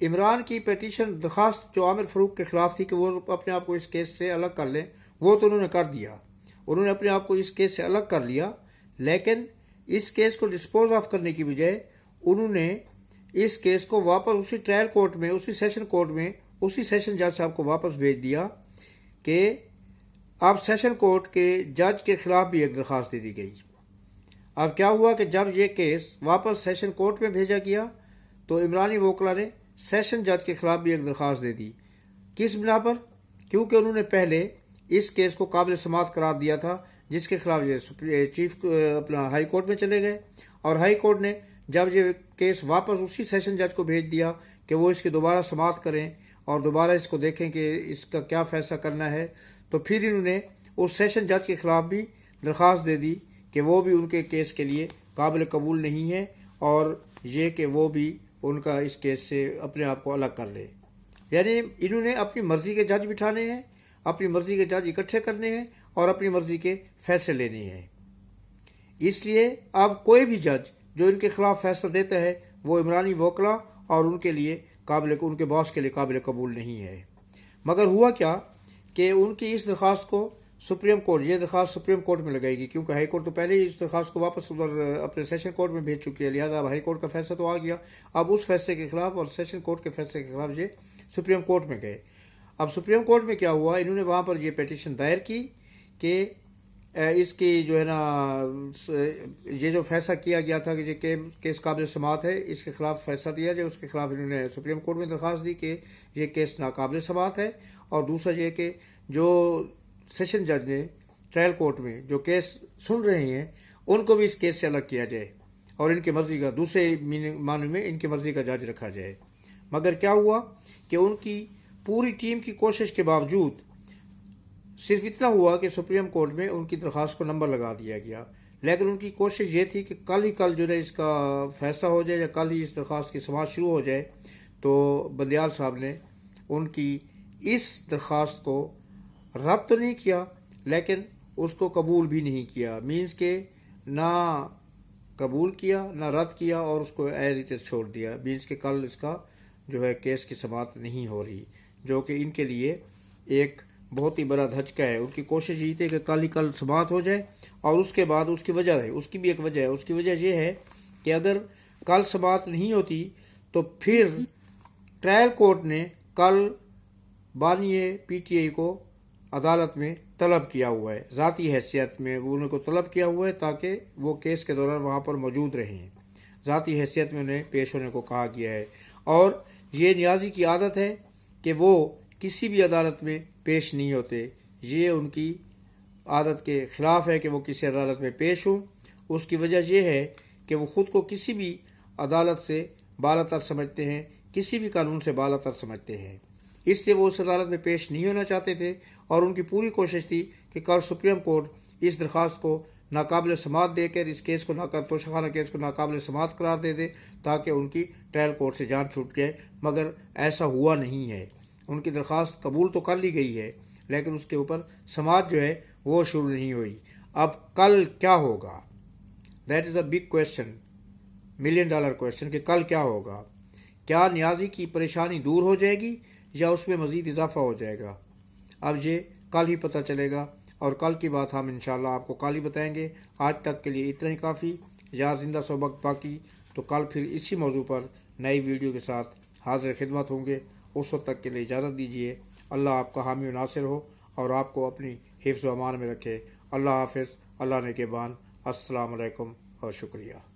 عمران کی پیٹیشن درخواست جو عامر فاروق کے خلاف تھی کہ وہ اپنے آپ کو اس کیس سے الگ کر لیں، وہ تو انہوں نے کر دیا، انہوں نے اپنے آپ کو اس کیس سے الگ کر لیا، لیکن اس کیس کو ڈسپوز آف کرنے کی بجائے انہوں نے اس کیس کو واپس اسی ٹرائل کورٹ میں، اسی سیشن کورٹ میں، اسی سیشن جج صاحب کو واپس بھیج دیا کہ اب سیشن کورٹ کے جج کے خلاف بھی ایک درخواست دے دی گئی۔ اب کیا ہوا کہ جب یہ کیس واپس سیشن کورٹ میں بھیجا گیا تو عمرانی وکلا نے سیشن جج کے خلاف بھی ایک درخواست دے دی۔ کس بنا پر؟ کیونکہ انہوں نے پہلے اس کیس کو قابل سماعت قرار دیا تھا، جس کے خلاف یہ چیف اپنا ہائی کورٹ میں چلے گئے، اور ہائی کورٹ نے جب یہ کیس واپس اسی سیشن جج کو بھیج دیا کہ وہ اس کی دوبارہ سماعت کریں اور دوبارہ اس کو دیکھیں کہ اس کا کیا فیصلہ کرنا ہے، تو پھر انہوں نے اس سیشن جج کے خلاف بھی درخواست دے دی کہ وہ بھی ان کے کیس کے لیے قابل قبول نہیں ہے، اور یہ کہ وہ بھی ان کا اس کیس سے اپنے آپ کو الگ کر لے۔ یعنی انہوں نے اپنی مرضی کے جج بٹھانے ہیں، اپنی مرضی کے جج اکٹھے کرنے ہیں اور اپنی مرضی کے فیصلے لینے ہیں۔ اس لیے اب کوئی بھی جج جو ان کے خلاف فیصلہ دیتا ہے وہ عمرانی وکلا اور ان کے باس کے لیے قابل قبول نہیں ہے۔ مگر ہوا کیا کہ ان کی اس درخواست کو سپریم کورٹ، یہ درخواست سپریم کورٹ میں لگائے گی، کیونکہ ہائی کورٹ تو پہلے ہی اس درخواست کو واپس اپنے سیشن کورٹ میں بھیج چکی ہے، لہٰذا اب ہائی کورٹ کا فیصلہ تو آ گیا، اب اس فیصلے کے خلاف اور سیشن کورٹ کے فیصلے کے خلاف یہ سپریم کورٹ میں گئے۔ اب سپریم کورٹ میں کیا ہوا، انہوں نے وہاں پر یہ پیٹیشن دائر کی کہ اس کی جو ہے نا یہ جو فیصلہ کیا گیا تھا کہ یہ کیس قابل سماعت ہے، اس کے خلاف فیصلہ دیا جائے، اس کے خلاف انہوں نے سپریم کورٹ میں درخواست دی کہ یہ کیس ناقابل سماعت ہے، اور دوسرا یہ کہ جو سیشن جج نے ٹرائل کورٹ میں جو کیس سن رہے ہیں ان کو بھی اس کیس سے الگ کیا جائے اور ان کی مرضی کا، دوسرے معنی میں ان کی مرضی کا جج رکھا جائے۔ مگر کیا ہوا کہ ان کی پوری ٹیم کی کوشش کے باوجود صرف اتنا ہوا کہ سپریم کورٹ میں ان کی درخواست کو نمبر لگا دیا گیا، لیکن ان کی کوشش یہ تھی کہ کل ہی جو ہے اس کا فیصلہ ہو جائے یا کل ہی اس درخواست کی سماعت شروع ہو جائے۔ تو بندیال صاحب نے ان کی اس درخواست کو رد تو نہیں کیا لیکن اس کو قبول بھی نہیں کیا، مینز کہ نہ قبول کیا نہ رد کیا، اور اس کو ایز اٹ از چھوڑ دیا، مینز کہ کل اس کا جو ہے کیس کی سماعت نہیں ہو رہی، جو کہ ان کے لیے ایک بہت ہی بڑا دھچکا ہے۔ ان کی کوشش یہ تھی کہ کل سماعت ہو جائے، اور اس کے بعد اس کی وجہ ہے، اس کی بھی ایک وجہ ہے، اس کی وجہ یہ ہے کہ اگر کل سماعت نہیں ہوتی تو پھر ٹرائل کورٹ نے کل بانی پی ٹی آئی کو عدالت میں طلب کیا ہوا ہے، ذاتی حیثیت میں وہ ان کو طلب کیا ہوا ہے تاکہ وہ کیس کے دوران وہاں پر موجود رہیں، ذاتی حیثیت میں انہیں پیش ہونے کو کہا گیا ہے۔ اور یہ نیازی کی عادت ہے کہ وہ کسی بھی عدالت میں پیش نہیں ہوتے، یہ ان کی عادت کے خلاف ہے کہ وہ کسی عدالت میں پیش ہوں۔ اس کی وجہ یہ ہے کہ وہ خود کو کسی بھی عدالت سے بالا تر سمجھتے ہیں، کسی بھی قانون سے بالا تر سمجھتے ہیں، اس لیے وہ اس عدالت میں پیش نہیں ہونا چاہتے تھے، اور ان کی پوری کوشش تھی کہ کل سپریم کورٹ اس درخواست کو ناقابل سماعت دے کر اس کیس کو توشہ خانہ کیس کو ناقابل سماعت قرار دے دے تاکہ ان کی ٹرائل کورٹ سے جان چھوٹ جائے، مگر ایسا ہوا نہیں ہے۔ ان کی درخواست قبول تو کر لی گئی ہے لیکن اس کے اوپر سماعت جو ہے وہ شروع نہیں ہوئی۔ اب کل کیا ہوگا؟ That is a big question, $1,000,000 question کہ کل کیا ہوگا؟ کیا نیازی کی پریشانی دور ہو جائے گی یا اس میں مزید اضافہ ہو جائے گا؟ اب یہ کل ہی پتہ چلے گا، اور کل کی بات ہم انشاءاللہ آپ کو کل ہی بتائیں گے۔ آج تک کے لیے اتنا ہی کافی، یا زندہ سو وقت باقی، تو کل پھر اسی موضوع پر نئی ویڈیو کے ساتھ حاضر خدمت ہوں گے۔ اس وقت تک کے لیے اجازت دیجیے۔ اللہ آپ کا حامی و ناصر ہو اور آپ کو اپنی حفظ و امان میں رکھے۔ اللہ حافظ، اللہ نگہبان، السلام علیکم اور شکریہ۔